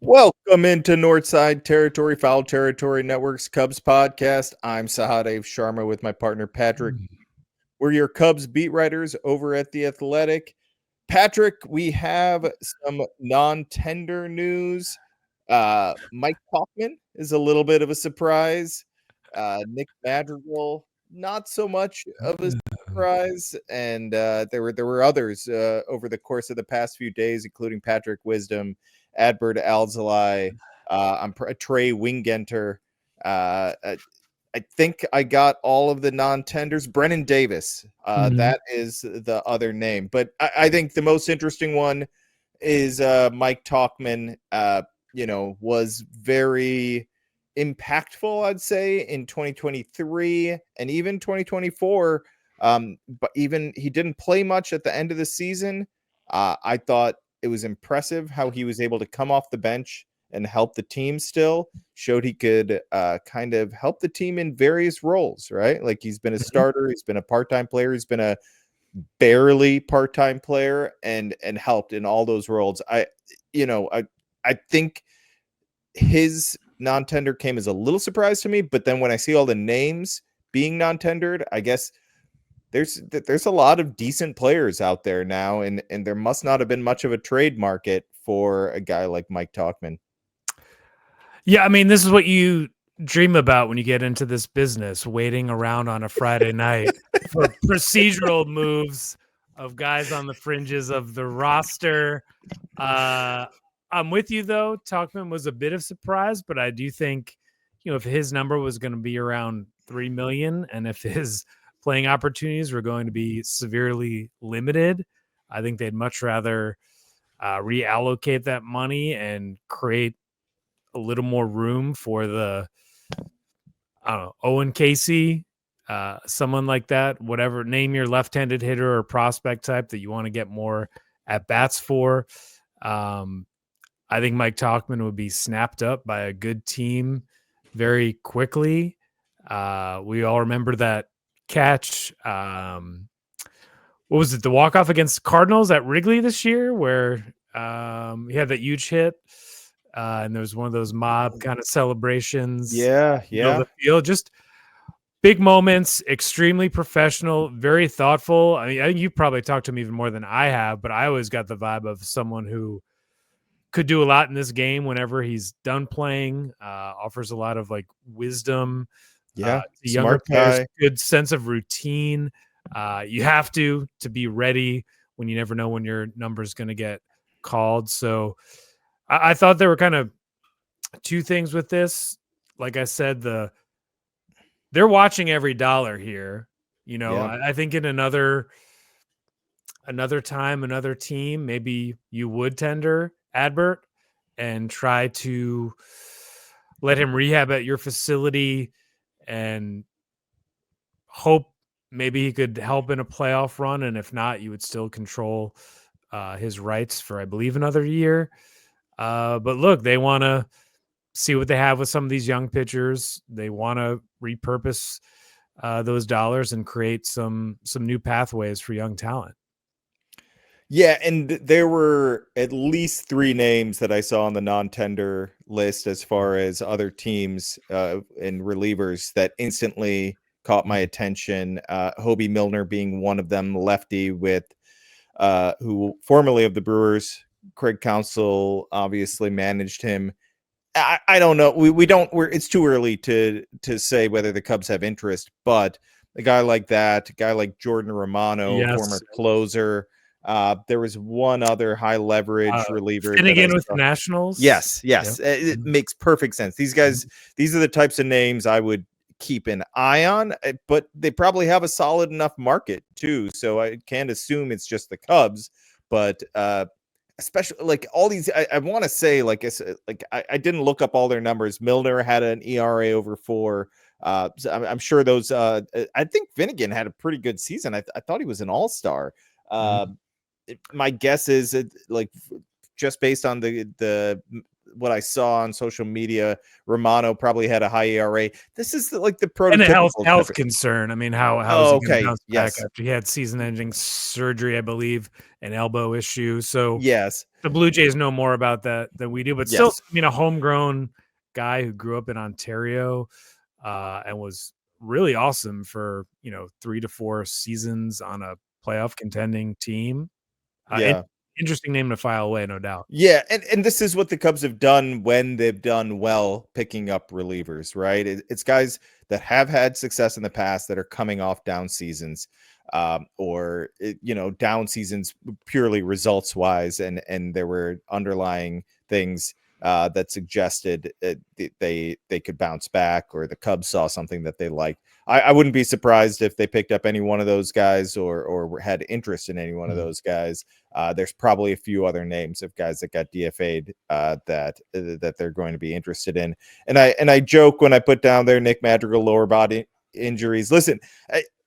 Welcome into Northside Territory, Foul Territory Network's Cubs podcast. I'm Sahadev Sharma with my partner Patrick. We're your Cubs beat writers over at The Athletic. Patrick, we have some non-tender news. Mike Tauchman is a little bit of a surprise. Nick Madrigal, not so much of a surprise. And there were others over the course of the past few days, including Patrick Wisdom, Adbert Alzolay, Trey Wingenter. I think I got all of the non-tenders. Brennan Davis, that is the other name. But I think the most interesting one is Mike Tauchman. Was very impactful, I'd say, in 2023 and even 2024. But even he didn't play much at the end of the season. I thought it was impressive how he was able to come off the bench and help the team still. Showed he could kind of help the team in various roles, right? Like he's been a starter, he's been a part-time player, he's been a barely part-time player and helped in all those roles. I think his non-tender came as a little surprise to me, but then when I see all the names being non-tendered, I guess there's a lot of decent players out there now, and there must not have been much of a trade market for a guy like Mike Tauchman. Yeah, I mean, this is what you dream about when you get into this business, waiting around on a Friday night for procedural moves of guys on the fringes of the roster. I'm with you, though. Tauchman was a bit of surprise, but I do think, if his number was going to be around $3 million and if his playing opportunities were going to be severely limited, I think they'd much rather reallocate that money and create a little more room for the, Owen Casey, someone like that, whatever, name your left-handed hitter or prospect type that you want to get more at-bats for. I think Mike Tauchman would be snapped up by a good team very quickly. We all remember that catch. What was it? The walk-off against Cardinals at Wrigley this year where he had that huge hit. And there was one of those mob kind of celebrations. Yeah. The field, just big moments, extremely professional, very thoughtful. I mean, I think you probably talked to him even more than I have, but I always got the vibe of someone who could do a lot in this game whenever he's done playing, offers a lot of like wisdom. Yeah. Younger players, good sense of routine. You have to be ready when you never know when your number is going to get called. So I thought there were kind of two things with this. Like I said, they're watching every dollar here. I think in another time, another team, maybe you would tender Adbert and try to let him rehab at your facility and hope maybe he could help in a playoff run. And if not, you would still control his rights for, I believe, another year. But look, they want to see what they have with some of these young pitchers. They want to repurpose those dollars and create some new pathways for young talent. Yeah, and there were at least 3 names that I saw on the non-tender list as far as other teams and relievers that instantly caught my attention. Hobie Milner being one of them, lefty with who formerly of the Brewers. Craig Counsell obviously managed him. I don't know. It's too early to say whether the Cubs have interest, but a guy like that, a guy like Jordan Romano, former closer. There was one other high leverage reliever. Finnegan with the Nationals. Yes. It makes perfect sense. These guys, these are the types of names I would keep an eye on, but they probably have a solid enough market too. So I can't assume it's just the Cubs, but especially like all these, I want to say, I didn't look up all their numbers. Milner had an ERA over 4. So I'm sure those. I think Finnegan had a pretty good season. I thought he was an all-star. My guess is just based on the what I saw on social media, Romano probably had a high ERA. This is the And a prototypical health concern. I mean, how is Oh, he going to okay. bounce back Yes. after he had season-ending surgery, I believe, an elbow issue? So Yes. the Blue Jays know more about that than we do. But still, Yes. I mean, a homegrown guy who grew up in Ontario and was really awesome for 3 to 4 seasons on a playoff contending team. Yeah. Interesting name to file away, no doubt. Yeah, and this is what the Cubs have done when they've done well picking up relievers, right? It's guys that have had success in the past that are coming off down seasons, or down seasons purely results wise, and there were underlying things that suggested they could bounce back, or the Cubs saw something that they liked. I wouldn't be surprised if they picked up any one of those guys or had interest in any one of those guys. There's probably a few other names of guys that got DFA'd that they're going to be interested in. And I joke when I put down there Nick Madrigal lower body injuries. Listen,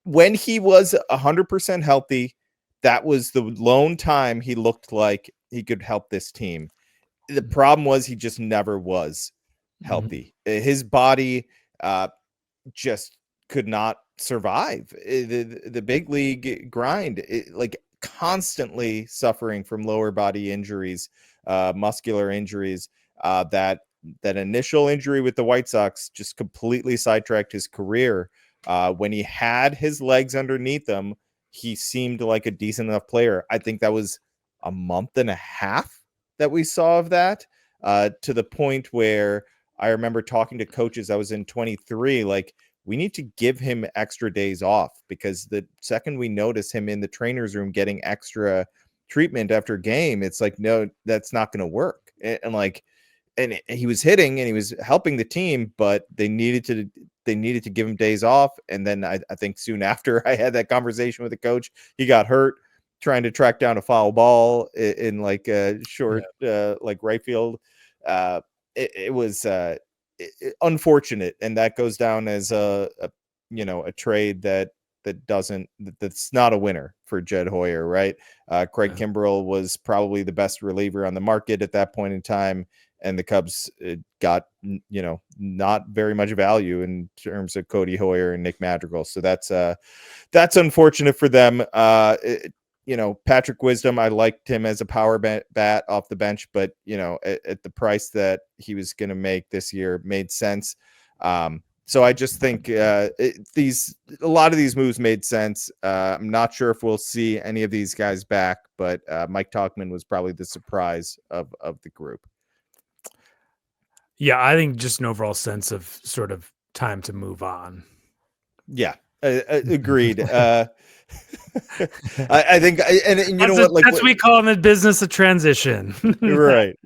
when he was 100% healthy, that was the lone time he looked like he could help this team. The problem was he just never was healthy. His body just could not survive the big league grind, like constantly suffering from lower body injuries, muscular injuries. That initial injury with the White Sox just completely sidetracked his career. When he had his legs underneath him, he seemed like a decent enough player. I think that was a month and a half that we saw of that, to the point where I remember talking to coaches. I was in 23, like, we need to give him extra days off, because the second we notice him in the trainer's room getting extra treatment after game, it's like, no, that's not going to work. And he was hitting and he was helping the team, but they needed to give him days off. And then I think soon after I had that conversation with the coach, he got hurt trying to track down a foul ball in like a short, like right field. It was unfortunate, and that goes down as a trade that's not a winner for Jed Hoyer, right? Craig Kimbrell was probably the best reliever on the market at that point in time, and the Cubs got not very much value in terms of Cody Hoyer and Nick Madrigal. So that's unfortunate for them. Patrick Wisdom, I liked him as a power bat off the bench, but at the price that he was going to make this year made sense. So I just think a lot of these moves made sense. I'm not sure if we'll see any of these guys back, but Mike Tauchman was probably the surprise of the group. Yeah, I think just an overall sense of sort of time to move on. Yeah, agreed. I think, and you know what? Like, that's what we call in the business a transition. Right.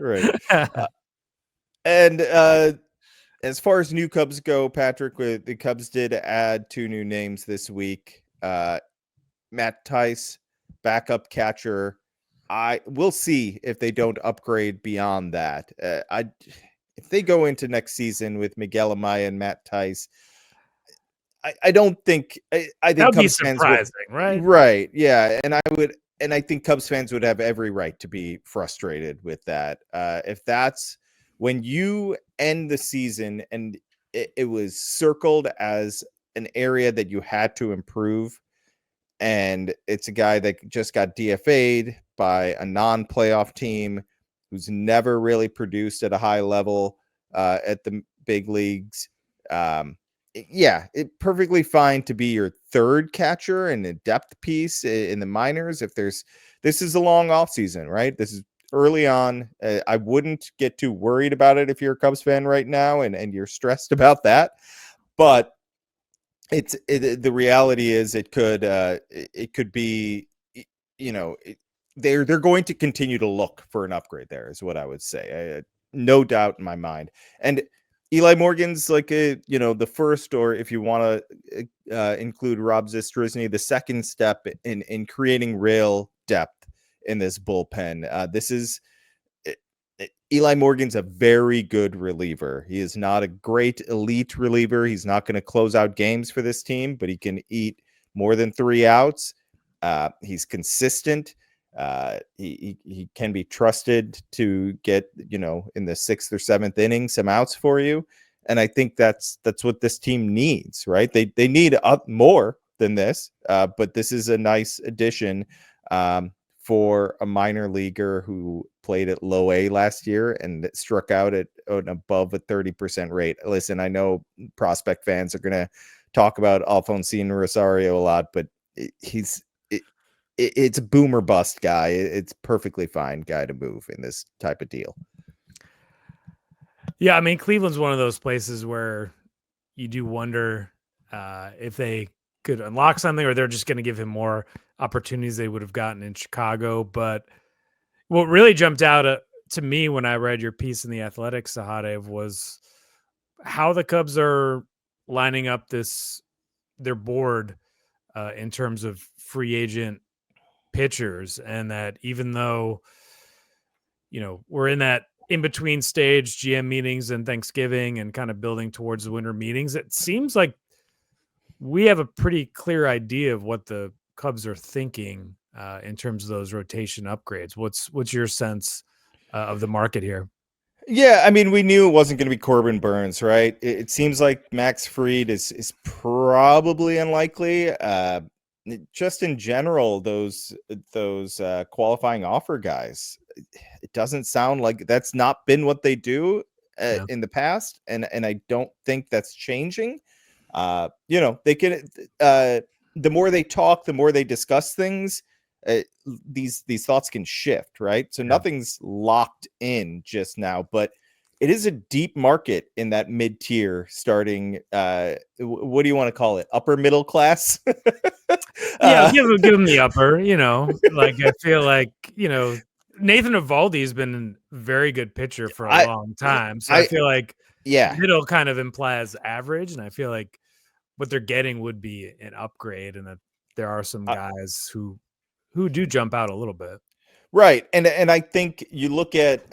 And as far as new Cubs go, Patrick, the Cubs did add 2 new names this week. Matt Tice, backup catcher. We'll see if they don't upgrade beyond that. If they go into next season with Miguel Amaya and Matt Tice, I don't think I think that would be Cubs surprising, fans right? Right. Yeah. And I think Cubs fans would have every right to be frustrated with that. If that's when you end the season and it was circled as an area that you had to improve, and it's a guy that just got DFA'd by a non-playoff team who's never really produced at a high level at the big leagues. It's perfectly fine to be your third catcher and a depth piece in the minors. This is a long off season, right? This is early on. I wouldn't get too worried about it if you're a Cubs fan right now and you're stressed about that. But the reality is it could be, they're going to continue to look for an upgrade there, is what I would say. No doubt in my mind. And Eli Morgan's like the first, or if you want to include Rob Zistrizny, the second step in creating real depth in this bullpen. This is Eli Morgan's a very good reliever. He is not a great elite reliever. He's not going to close out games for this team, but he can eat more than 3 outs. He's consistent. He can be trusted to get, in the 6th or 7th inning some outs for you. And I think that's what this team needs, right? They need more than this, but this is a nice addition for a minor leaguer who played at low A last year and struck out at an above a 30% rate. Listen, I know prospect fans are going to talk about Alfonsino Rosario a lot, but it's a boomer bust guy. It's perfectly fine guy to move in this type of deal. Yeah, I mean, Cleveland's one of those places where you do wonder if they could unlock something, or they're just going to give him more opportunities they would have gotten in Chicago. But what really jumped out to me when I read your piece in the Athletic, Sahadev, was how the Cubs are lining up their board in terms of free agent pitchers, and that even though we're in that in between stage, GM meetings and Thanksgiving, and kind of building towards the winter meetings, it seems like we have a pretty clear idea of what the Cubs are thinking in terms of those rotation upgrades. What's your sense of the market here? Yeah, I mean, we knew it wasn't going to be Corbin Burns, right? It seems like Max Fried is probably unlikely. Just in general, those qualifying offer guys, it doesn't sound like that's not been what they do in the past, and I don't think that's changing. They can. The more they talk, the more they discuss things. These thoughts can shift, right? So nothing's locked in just now, but it is a deep market in that mid-tier starting. What do you want to call it? Upper middle class? Yeah, give them the upper. Like I feel like Nathan Eovaldi has been a very good pitcher for a long time, so I feel like middle kind of implies average, and I feel like what they're getting would be an upgrade, and that there are some guys who do jump out a little bit. Right. And I think you look at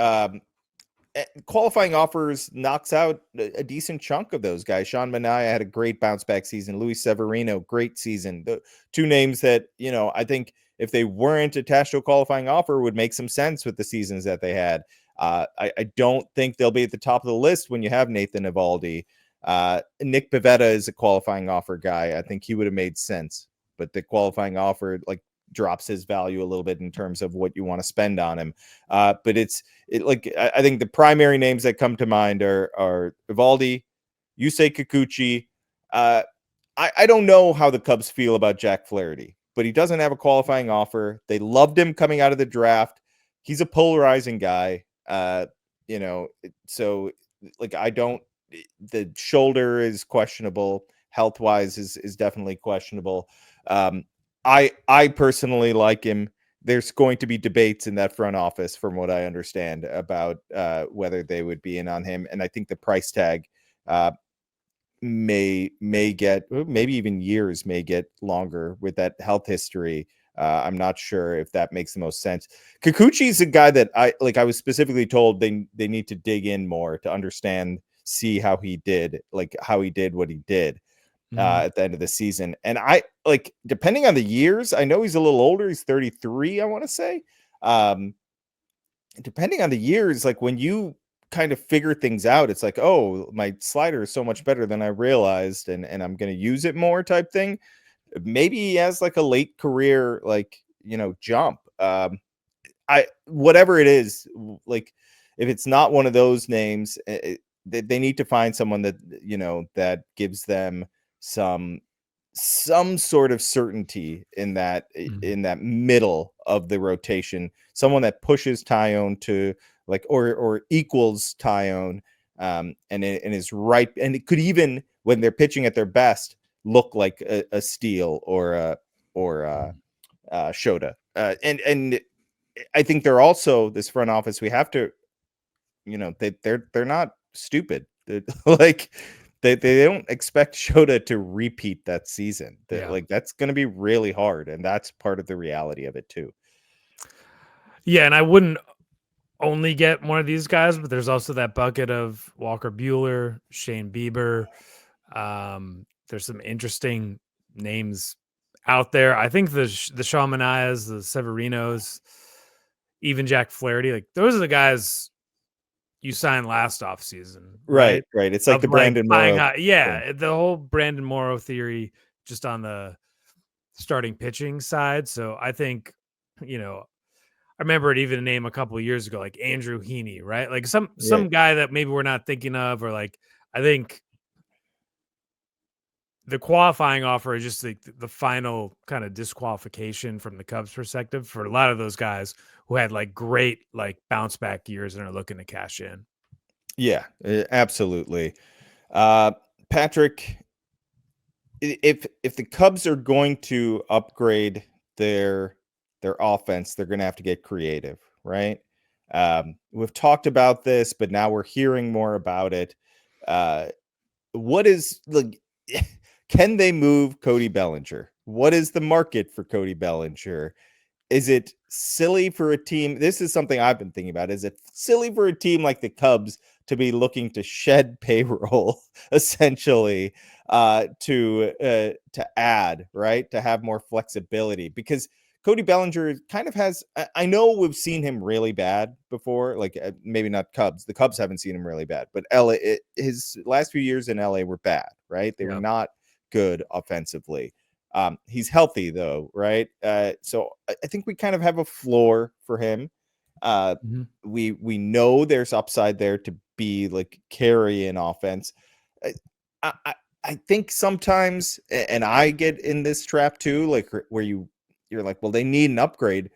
qualifying offers knocks out a decent chunk of those guys. Sean Manaea had a great bounce back season. Luis Severino, great season. The two names that, I think if they weren't attached to a qualifying offer would make some sense with the seasons that they had. I don't think they'll be at the top of the list when you have Nathan Eovaldi. Nick Pivetta is a qualifying offer guy. I think he would have made sense, but the qualifying offer drops his value a little bit in terms of what you want to spend on him. But I think the primary names that come to mind are Eovaldi, Yusei Kikuchi. I don't know how the Cubs feel about Jack Flaherty, but he doesn't have a qualifying offer. They loved him coming out of the draft. He's a polarizing guy. So the shoulder is questionable. Health-wise is definitely questionable. I personally like him. There's going to be debates in that front office, from what I understand, about whether they would be in on him. And I think the price tag may get, maybe even years may get longer with that health history. I'm not sure if that makes the most sense. Kikuchi's a guy that I was specifically told they need to dig in more to understand, see how he did what he did. At the end of the season. And depending on the years, I know he's a little older. He's 33, I want to say. Depending on the years, when you kind of figure things out, it's like, oh, my slider is so much better than I realized, and I'm going to use it more type thing. Maybe he has a late career, jump. Whatever it is, if it's not one of those names, they need to find someone that, that gives them some sort of certainty in that middle of the rotation, someone that pushes Tyone to or equals Tyone, and is right, and it could even, when they're pitching at their best, look like a Steele or Shota. And I think they're also, this front office, we have to, they're not stupid. They don't expect Shota to repeat that season. That's going to be really hard, and that's part of the reality of it too. Yeah, and I wouldn't only get one of these guys, but there's also that bucket of Walker Buehler, Shane Bieber. There's some interesting names out there. I think the Shamanias, the Severinos, even Jack Flaherty, like those are the guys you signed last offseason, right? Right. It's like Of the like Brandon buying Morrow high, thing. yeah, the whole Brandon Morrow theory just on the starting pitching side. So I think, you know, I remember it even a name a couple of years ago, like Andrew Heaney, right? Like Yeah. some guy that maybe we're not thinking of, or like I think the qualifying offer is just the final kind of disqualification from the Cubs perspective for a lot of those guys who had like great like bounce back years and are looking to cash in. Yeah, absolutely. Patrick, if the Cubs are going to upgrade their their offense, they're going to have to get creative, right? We've talked about this, but now we're hearing more about it. Uh, what is like? Can they move Cody Bellinger? What is the market for Cody Bellinger? Is it silly for a team? This is something I've been thinking about. Is it silly for a team like the Cubs to be looking to shed payroll essentially to add, right? To have more flexibility? Because Cody Bellinger kind of has I know we've seen him really bad before, like maybe not Cubs. The Cubs haven't seen him really bad, but his last few years in LA were bad, right? They were Yeah. not good offensively. He's healthy though, right? So I think we kind of have a floor for him. Uh, Mhm. we know there's upside there to be like carry in offense. I, I think sometimes, and I get in this trap too, like where you're like, well, they need an upgrade.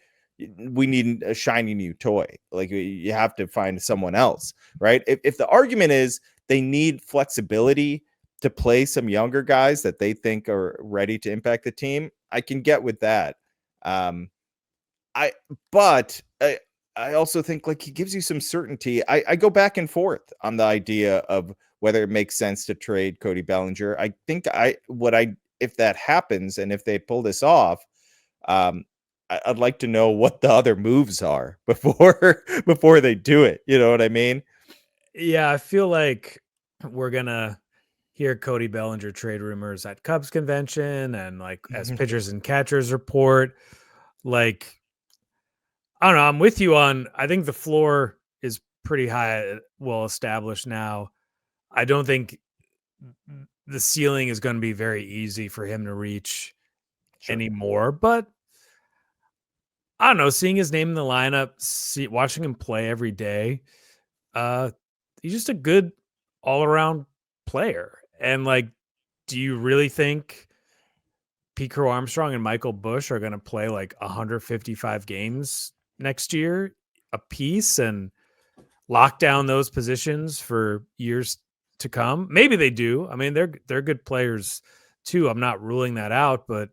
We need a shiny new toy. Like you have to find someone else, right? If the argument is they need flexibility to play some younger guys that they think are ready to impact the team, I can get with that. Um, I but I also think like he gives you some certainty. I go back and forth on the idea of whether it makes sense to trade Cody Bellinger. I think I if that happens and if they pull this off, um, I'd like to know what the other moves are before before they do it. You know what I mean? Yeah, I feel like we're gonna hear Cody Bellinger trade rumors at Cubs convention and like as pitchers and catchers report. Like, I don't know. I'm with you on. I think the floor is pretty high, well established now. I don't think the ceiling is going to be very easy for him to reach Sure. anymore. But I don't know. Seeing his name in the lineup, watching him play every day, uh, he's just a good all around player. And like, do you really think Pete Crow Armstrong and Michael Bush are going to play like 155 games next year a piece and lock down those positions for years to come? Maybe they do. I mean, they're good players too. I'm not ruling that out, but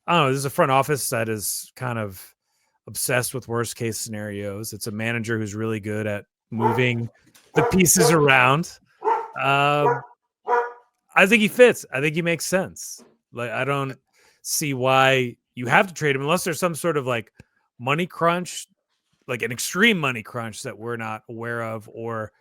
I don't know. This is a front office that is kind of obsessed with worst case scenarios. It's a manager who's really good at moving the pieces around. Um, I think he fits. I think he makes sense. Like I don't see why you have to trade him unless there's some sort of like money crunch, like an extreme money crunch that we're not aware of, or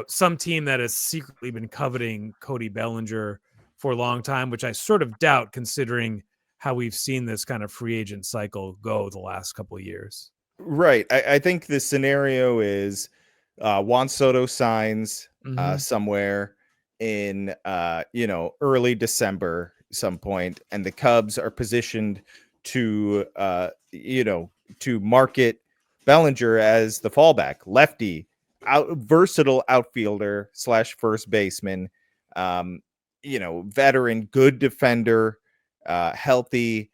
some team that has secretly been coveting Cody Bellinger for a long time, which I sort of doubt considering how we've seen this kind of free agent cycle go the last couple of years. Right. I think the scenario is Juan Soto signs Hmm. somewhere in early December some point, and the Cubs are positioned to to market Bellinger as the fallback, lefty, versatile outfielder slash first baseman, um, veteran, good defender, healthy,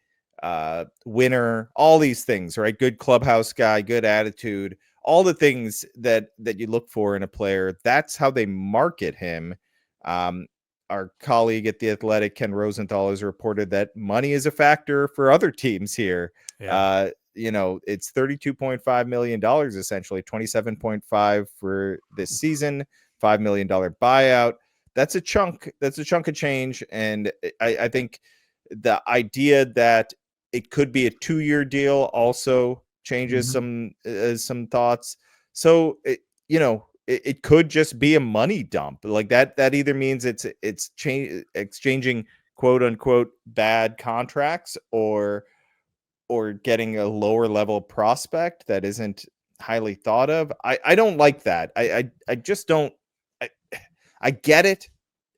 winner, all these things, right? Good clubhouse guy, good attitude, all the things that you look for in a player. That's how they market him. Um, our colleague at the Athletic, Ken Rosenthal, has reported that money is a factor for other teams here. Yeah. It's $32.5 million, essentially 27.5 for this season, $5 million buyout. That's a chunk. That's a chunk of change. And I think the idea that it could be a 2-year deal also changes Hmm. some thoughts. So it could just be a money dump like that. That either means it's exchanging quote unquote bad contracts or getting a lower level prospect that isn't highly thought of. I don't like that. I just don't. I, I get it,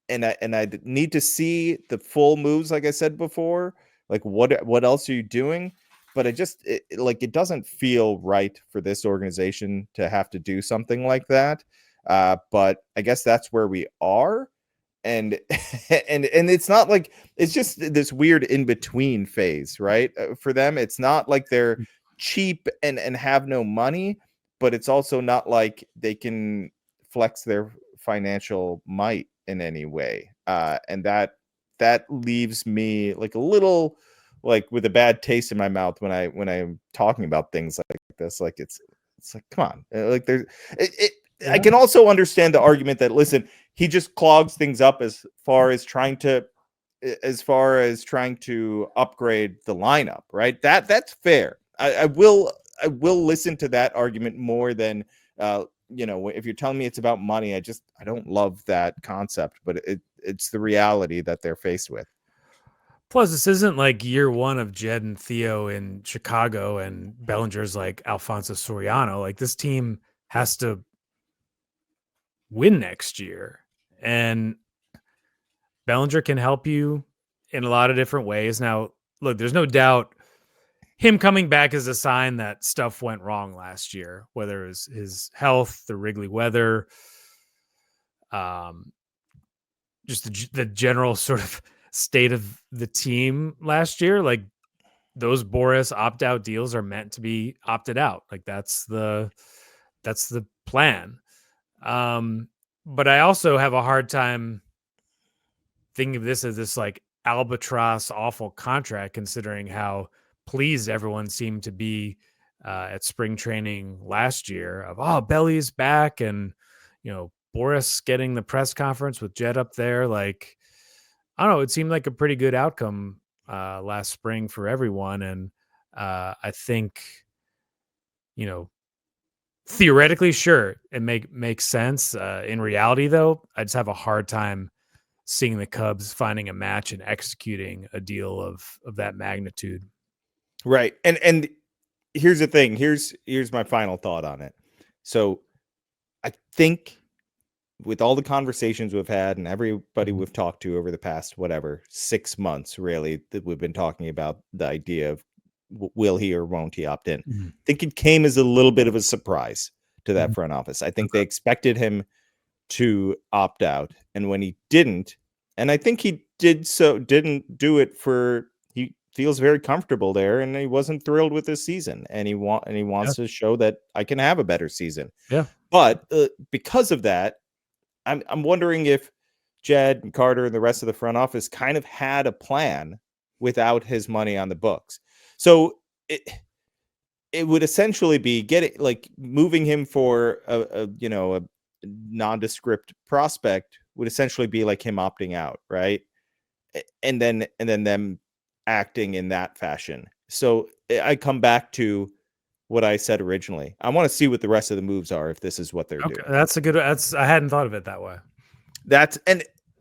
and I need to see the full moves. Like I said before, like what else are you doing? But it doesn't feel right for this organization to have to do something like that. But I guess that's where we are, and and it's not like it's just this weird in between phase, right? For them, it's not like they're cheap and have no money, but it's also not like they can flex their financial might in any way, and that leaves me like a little like with a bad taste in my mouth when I'm talking about things like this. Like it's like, come on, like there's it. I can also understand the argument that, listen, he just clogs things up as far as trying to upgrade the lineup, right? That's fair. I will listen to that argument more than if you're telling me it's about money. I don't love that concept, but it's the reality that they're faced with. Plus, this isn't like year one of Jed and Theo in Chicago and Bellinger's like Alfonso Soriano. Like, this team has to win next year. And Bellinger can help you in a lot of different ways. Now, look, there's no doubt him coming back is a sign that stuff went wrong last year, whether it was his health, the Wrigley weather, just the general sort of state of the team last year. Like, those Boris opt-out deals are meant to be opted out. Like, that's the plan. But I also have a hard time thinking of this as this like albatross awful contract, considering how pleased everyone seemed to be at spring training last year of, oh, Belly's back, and Boris getting the press conference with Jed up there. Like, I don't know, it seemed like a pretty good outcome last spring for everyone. And I think, theoretically, sure, it makes sense. In reality, though, I just have a hard time seeing the Cubs finding a match and executing a deal of that magnitude. Right. And here's the thing. Here's my final thought on it. So I think with all the conversations we've had and everybody we've talked to over the past, 6 months, really, that we've been talking about the idea of will he or won't he opt in. I think it came as a little bit of a surprise to that front office. I think they expected him to opt out. And when he didn't, and I think he didn't do it he feels very comfortable there, and he wasn't thrilled with this season, and he wants to show that I can have a better season. Yeah. But because of that, I'm wondering if Jed and Carter and the rest of the front office kind of had a plan without his money on the books. So it would essentially be moving him for a nondescript prospect would essentially be like him opting out, right? And then them acting in that fashion. So I come back to what I said originally. I want to see what the rest of the moves are if this is what they're doing. I hadn't thought of it that way.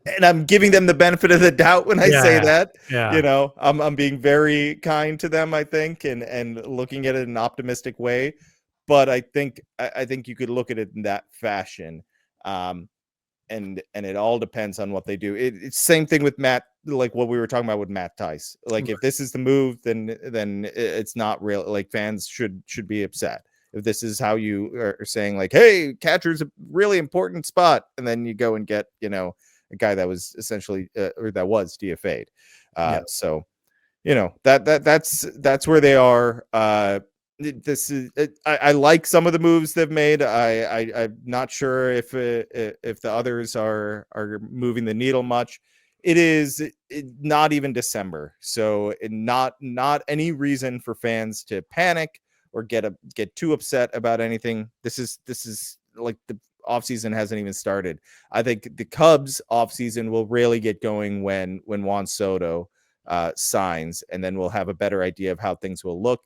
And I'm giving them the benefit of the doubt when I say that. Yeah. I'm being very kind to them, I think, and looking at it in an optimistic way. But I think you could look at it in that fashion. And it all depends on what they do. It's same thing with Matt, like what we were talking about with Matt Tice. Like, if this is the move, then it's not real. Like, fans should be upset if this is how you are saying, like, hey, catcher's a really important spot, and then you go and get a guy that was essentially or that was DFA'd. So that's where they are. I like some of the moves they've made. I'm not sure if the others are moving the needle much. It is not even December, so not any reason for fans to panic or get too upset about anything. This is like the offseason hasn't even started. I think the Cubs offseason will really get going when Juan Soto signs, and then we'll have a better idea of how things will look.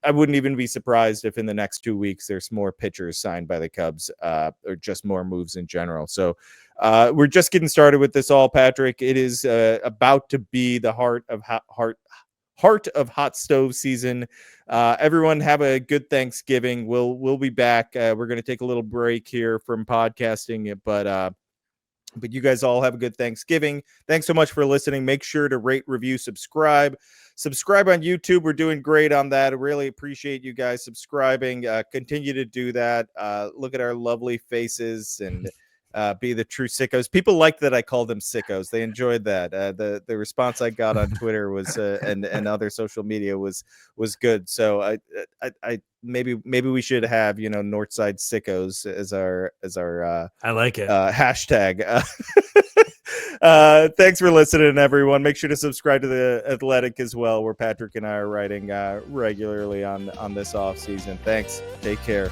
I wouldn't even be surprised if in the next 2 weeks there's more pitchers signed by the Cubs or just more moves in general. So We're just getting started with this all, Patrick. It is about to be the heart of hot stove season. Everyone have a good Thanksgiving. We'll be back. We're going to take a little break here from podcasting, but you guys all have a good Thanksgiving. Thanks so much for listening. Make sure to rate, review, subscribe on YouTube. We're doing great on that. I really appreciate you guys subscribing. Continue to do that. Look at our lovely faces and be the true sickos. People like that I called them sickos. They enjoyed that. The response I got on Twitter was and other social media was good. So I maybe we should have Northside Sickos as our I like it. hashtag. Thanks for listening, everyone. Make sure to subscribe to The Athletic as well, where Patrick and I are writing regularly on this off season. Thanks. Take care.